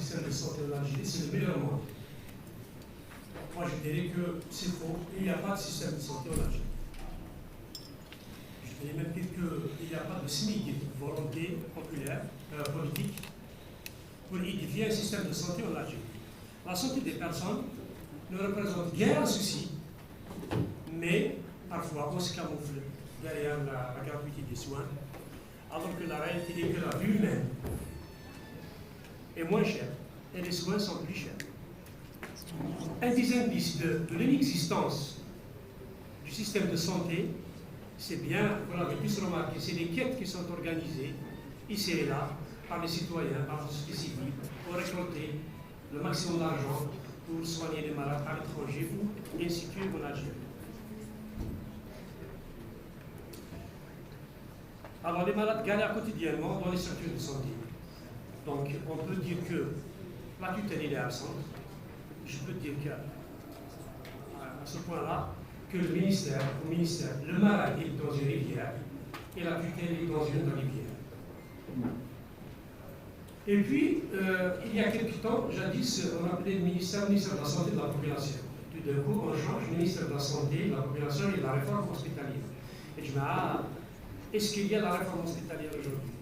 système de santé en Algérie, c'est le meilleur au monde. Moi, je dirais que c'est faux. Il n'y a pas de système de santé en Algérie. Je dirais même qu'il n'y a pas de SMIC, de volonté populaire, politique, pour édifier un système de santé en Algérie. La santé des personnes ne représente guère un souci, mais parfois on se camoufle derrière la gratuité des soins, alors que la réalité est que la vie humaine est moins chère et les soins sont plus chers. Un des indices de l'inexistence du système de santé, c'est bien, vous l'avez tous remarqué, c'est les quêtes qui sont organisées ici et là par les citoyens, par la société civile, pour récolter le maximum d'argent pour soigner les malades à l'étranger ou instituer en Algérie. Alors les malades galèrent quotidiennement dans les structures de santé. Donc on peut dire que la tutelle est absente. Je peux dire qu'à ce point-là, que le ministère, le malade est dans une rivière et la tutelle est dans une rivière. Et puis, il y a quelque temps, jadis, on appelait le ministère de la Santé de la Population. Tout d'un coup, on change le ministère de la Santé, de la Population et de la réforme hospitalière. Et je me dis, est-ce qu'il y a la réforme hospitalière aujourd'hui?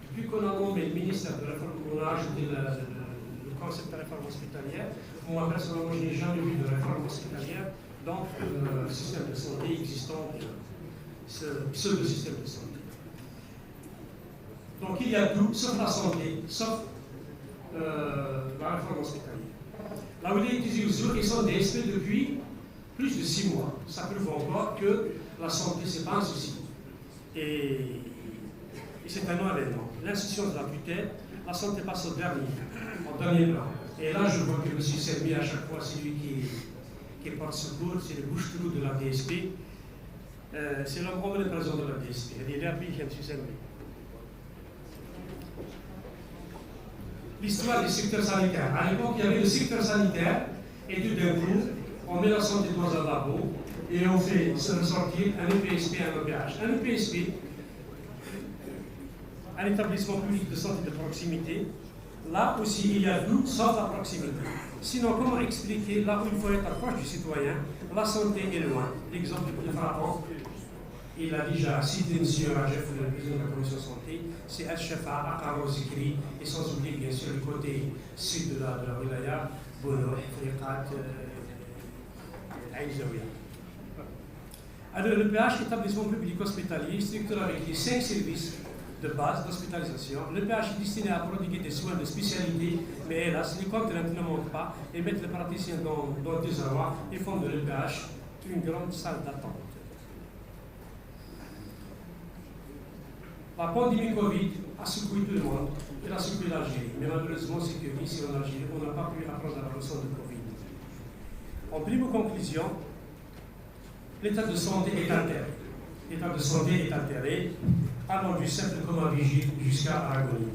Depuis qu'on a nommé le ministère de la réforme, on a ajouté le concept de réforme hospitalière. Moi, personnellement, je n'ai jamais vu de réforme hospitalière dans le système de santé existant, ce pseudo-système de santé. Donc il y a tout, sauf la santé, sauf la réforme hospitalière. Là où il est utilisé aux ils sont DSP depuis plus de 6 mois. Ça prouve encore que la santé, ce n'est pas un souci. Et c'est un non-événement. L'institution de la tutelle, la santé passe au dernier plan. Et là, je vois que M. Sermi, à chaque fois, c'est lui qui porte secours, c'est le bouche-trou de la DSP. C'est l'homme omniprésent de la DSP. Il est là, puis M. Sermi. L'histoire du secteur sanitaire. À l'époque, il y avait le secteur sanitaire, et tout d'un coup, on met la santé dans un labo, et on fait se ressortir un EPSP et un EPH. Un EPSP, un établissement public de santé de proximité, là aussi il y a tout sauf la proximité. Sinon, comment expliquer là où il faut être proche du citoyen, la santé est loin. L'exemple le plus frappant, il a déjà cité M. Rajef, le président de la commission santé, c'est El-Shefa, Akaro Zikri, et sans oublier bien sûr le côté sud de la wilaya, Bono, Friqat, Aïzaouia. Alors le PH, établissement public hospitalier, structure avec les 5 services de base d'hospitalisation. Le PH est destiné à prodiguer des soins de spécialité, mais hélas, les contraintes ne manquent pas et mettent les praticiens dans des endroits et font de l'EPH une grande salle d'attente. La pandémie Covid a secoué tout le monde, elle a secoué l'Algérie. Mais malheureusement, c'est que ici en Algérie, on n'a pas pu apprendre la leçon de Covid. En prime conclusion, l'état de santé est altéré. L'état de santé est altéré, allant du simple coma vigile jusqu'à l'agonie.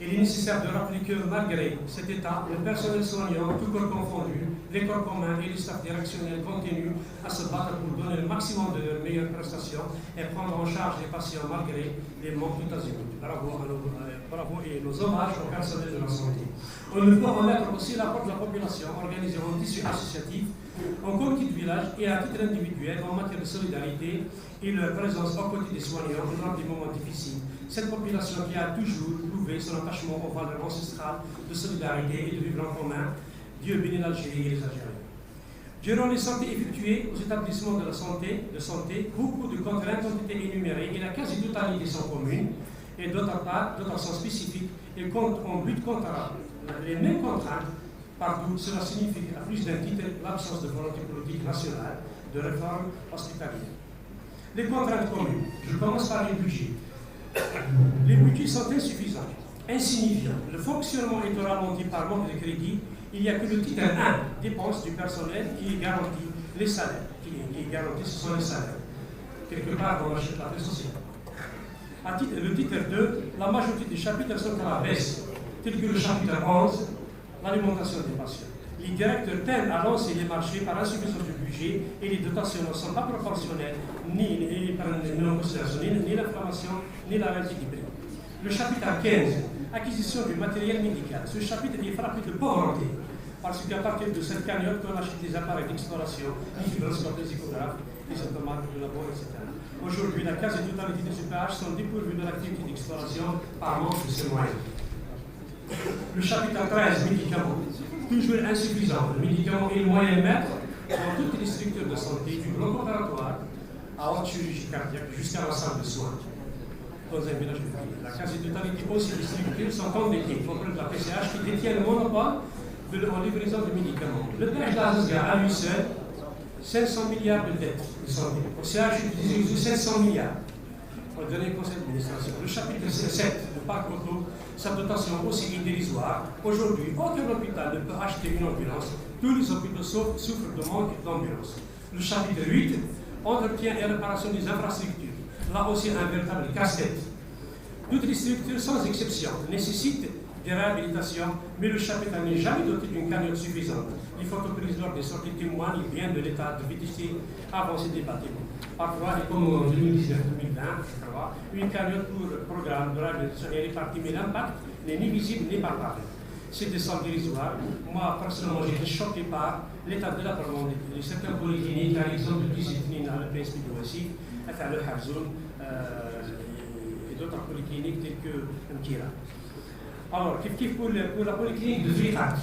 Il est nécessaire de rappeler que malgré cet état, le personnel soignant, tout corps confondu, les corps communs et les staffs directionnels continuent à se battre pour donner le maximum de leurs meilleures prestations et prendre en charge les patients malgré les manques tout azimuts. Bravo et nos hommages au personnel de la santé. On ne peut remettre aussi l'apport de la population organisée en tissu associatif, en comité de village et à titre individuel en matière de solidarité et leur présence aux côtés des soignants durant des moments difficiles. Cette population qui a toujours prouvé son attachement aux valeurs ancestrales de solidarité et de vivre en commun, Dieu bénit l'Algérie et les Algériens. Durant les sorties effectuées aux établissements de la santé, beaucoup de contraintes ont été énumérées et la quasi-totalité sont communes et d'autre part, d'autres sont spécifiques et on lutte contre les mêmes contraintes partout. Cela signifie à plus d'un titre l'absence de volonté politique nationale de réforme hospitalière. Les contraintes communes. Je commence par les budgets. Les budgets sont insuffisants, insignifiants. Le fonctionnement est ralenti par manque de crédit. Il n'y a que le titre 1, dépenses du personnel, qui garantit les salaires. Qui garantit, ce sont les salaires. Quelque part dans la chapitre sociale. Le titre 2, la majorité des chapitres sont à la baisse, tel que le chapitre 11, l'alimentation des patients. Les directeurs peinent à lancer les marchés par insuffisance du budget et les dotations ne sont pas proportionnelles ni l'inflation, ni la réalité du prix. Le chapitre 15, acquisition du matériel médical. Ce chapitre est frappé de pauvreté, parce qu'à partir de cette cagnotte, on achète des appareils d'exploration, des fibroscopes, des échographes, des automates de labor, etc. Aujourd'hui, la quasi-totalité des UPH sont dépourvus de l'activité d'exploration par manque de ces moyens. Le chapitre 13, médicaments, toujours insuffisant. Le médicament est le moyen maître dans toutes les structures de santé, du bloc opératoire à haute chirurgie cardiaque jusqu'à la salle de soins. Dans un village de ville. La quasi-totalité aussi des structures sont endettées auprès de la PCH qui détient le monopole en livraison de médicaments. Le PH d'Azazga à lui seul, 500 milliards de dettes de santé. Au CH, il dit 700 milliards. Au dernier conseil d'administration. Le chapitre 7, le parc auto, sa dotation aussi est dérisoire. Aujourd'hui, aucun hôpital ne peut acheter une ambulance. Tous les hôpitaux souffrent de manque d'ambulance. Le chapitre 8, entretien et réparation des infrastructures. Là aussi, un véritable casse-tête. Toutes les structures, sans exception, nécessitent des réhabilitations, mais le chapitre n'est jamais doté d'une cagnotte suffisante. Les photoprises lors des sorties témoignent bien de l'état de vétusté avancé des bâtiments. Parfois, et comme en 2019-2020, je crois, une cagnotte pour programme de réhabilitation est répartie, mais l'impact n'est ni visible ni palpable. C'est des sommes dérisoires. Moi, personnellement, j'ai été choqué par l'état de l'appartement de certains polycliniques, par exemple, de Kizitnina, le PSP de Wassif, le Harzoun, et d'autres polycliniques telles que Mkira. Alors, pour la polyclinique de Frihat,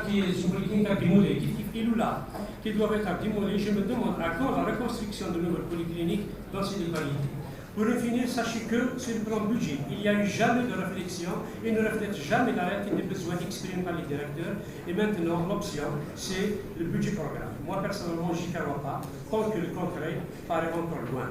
qui est une polyclinique à démolir, qui est là, qui doit être démolie, je me demande à quand la reconstruction de nouvelles polycliniques dans ces localités. Pour finir, sachez que sur le plan budget, il n'y a eu jamais de réflexion et ne reflète jamais la réalité des besoins exprimés par les directeurs. Et maintenant, l'option, c'est le budget programme. Moi, personnellement, j'y crois pas, tant que le contraire paraît encore loin.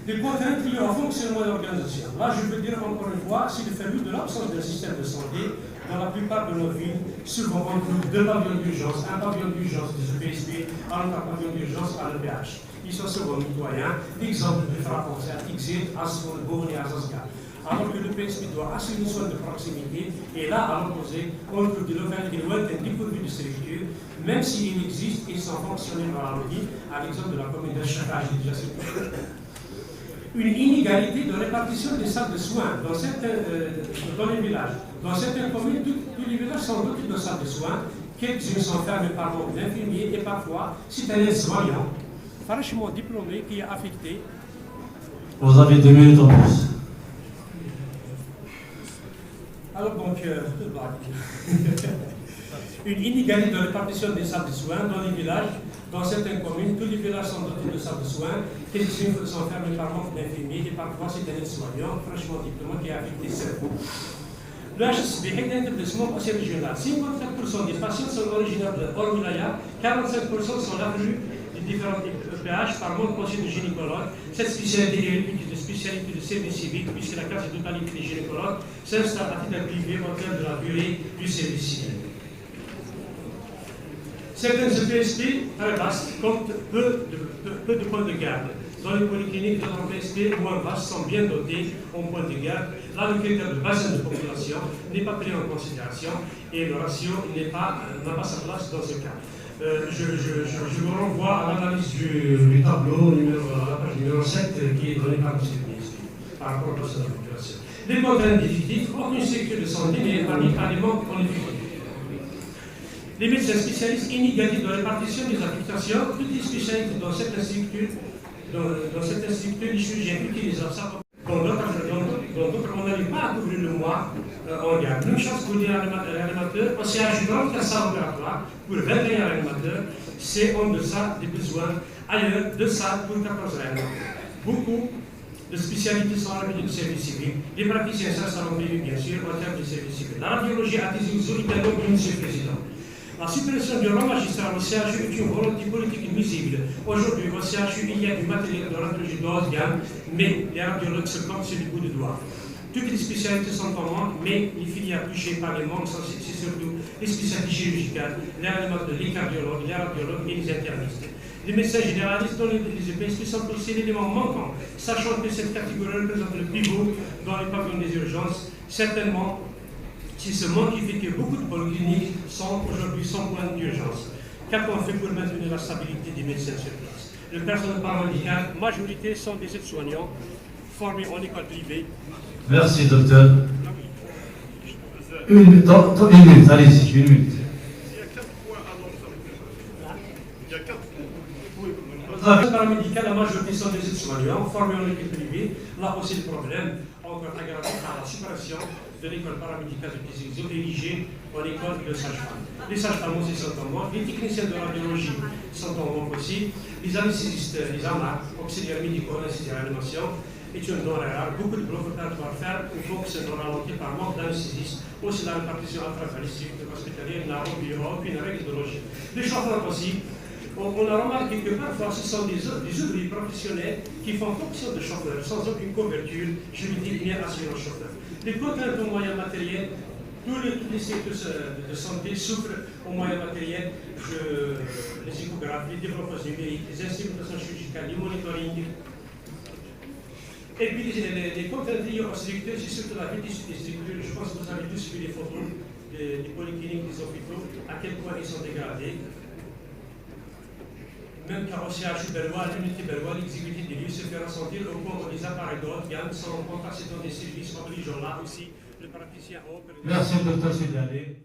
Les contraintes liées au fonctionnement de l'organisation. Là, je veux dire encore une fois, c'est le fait de l'absence d'un système de santé dans la plupart de nos villes, souvent on trouve deux pavillons d'urgence, un pavillon d'urgence de PSP, un autre pavillon d'urgence à l'EPH. Ils sont souvent mitoyens, l'exemple de Frapponsat, Xit, Asfon, Bourne et Azazga. Alors que le PSP doit assurer une soin de proximité, et là, à l'opposé, on trouve des localités lointaines dépourvues de structures, même s'il existe, ils sont fonctionnels dans la logique, à l'exemple de la commune de Chakaj et de Jassou. Une inégalité de répartition des salles de soins dans les villages. Dans certaines communes, tous les villages sont dotés de salles de soins, quelques-unes sont fermées par manque d'infirmiers et parfois, c'est un aide-soignant, franchement diplômé, qui est affecté. Vous avez 2 minutes en plus. Alors donc, une inégalité de répartition des salles de soins dans les villages. Dans certaines communes, tous les villages sont dotés de salles de soins, quelques-unes sont fermées par manque d'infirmiers et parfois c'est un aide-soignant, franchement diplômé, qui est affecté seul. Le HSB est un établissement aussi régional. 54% des patients sont originaires de Hors-Wilaya, 45% sont l'avenue des différents EPH par manque de gynécologue. Cette spécialité est une spécialité de service civique, puisque la quasi-totalité des gynécologues s'installe à titre privé au terme de la durée du service civique. Certaines EPSP, très vastes, comptent peu de points de garde. Dans les polycliniques, d'autres EPSP moins vastes sont bien dotés en points de garde. Là, le critère de bassin de population n'est pas pris en considération et le ratio n'a pas sa place dans ce cas. Je vous renvoie à l'analyse du tableau à la page numéro 7 qui est donnée par M. le ministre par rapport au bassin de population. Les contraintes déficitives, aucune structure de santé n'est épargnée par les manques en effectifs. Les médecins spécialistes, inégalité de répartition des affectations, toutes les spécialités dans certaines structures, les chirurgiens utilisent ça. Dans d'autres, on n'arrive pas à couvrir le mois en garde. Même chose pour les réanimateurs, on s'est ajouté 34 salles opératoires pour 21 réanimateurs, c'est en deçà des besoins. Ailleurs, 2 salles pour 14 réanimateurs. Beaucoup de spécialités sont ramenées du service civil. Les praticiens s'installent privés, bien sûr, en termes de service civil. La radiologie a des usos italiens, Monsieur le Président. La suppression du rang magistral au CHU est une volonté politique visible. Aujourd'hui, au CHU, il y a du matériel de radiologie de haute gamme, mais les radiologues se comptent sur le bout du doigt. Toutes les spécialités sont en manque, mais les filières touchées par les manques, c'est surtout les spécialités chirurgicales, les réanimateurs, les cardiologues, les radiologues et les internistes. Les médecins généralistes dans les EPSP sont aussi l'élément manquant, sachant que cette catégorie représente le pivot dans les pavillons des urgences. Certainement, c'est ce manque qui fait que beaucoup de polycliniques sont aujourd'hui sans point d'urgence. Qu'a-t-on fait pour maintenir la stabilité des médecins sur place? Le personnel paramédical, majorité sont des aides-soignants, formés en école privée. Merci, docteur. Une minute, une minute, allez-y, une minute. Le paramédical, la majorité sont des aides-soignants formés en école privée. Là aussi, le problème, encore aggravé par la suppression de l'école paramédicale de Kizigzo, érigée en école de sages-femmes. Les sages-femmes aussi sont en manque, les techniciens de radiologie sont en manque aussi, les anesthésistes, les AMA, auxiliaires médicaux, anesthésistes de réanimation, est une denrée rare. Beaucoup de blocs opératoires faire ou fonctionnent ralentis par manque d'anesthésistes. Aussi, la répartition à travers les structures hospitalières n'a aucune règle de logique. Les chauffeurs aussi. On a remarqué que parfois ce sont des ouvriers professionnels qui font fonction de chauffeurs sans aucune couverture juridique ni assurance chauffeur. Les contraintes aux moyens matériels, tous les secteurs de santé souffrent aux moyens matériels, les échographes, les développeurs numériques, les instrumentations chirurgicales, les monitoring. Et puis les contraintes liées aux structures, c'est surtout la vie des structures. Je pense que vous avez tous vu les photos des polycliniques, des hôpitaux, à quel point ils sont dégradés. Même carrossage berrois, l'unité berrois, l'exécutif des lieux se fait ressentir au point où les appareils d'ordre viennent sans rencontrer dans des services obligeants là aussi, le praticien. Merci, docteur Sédalé.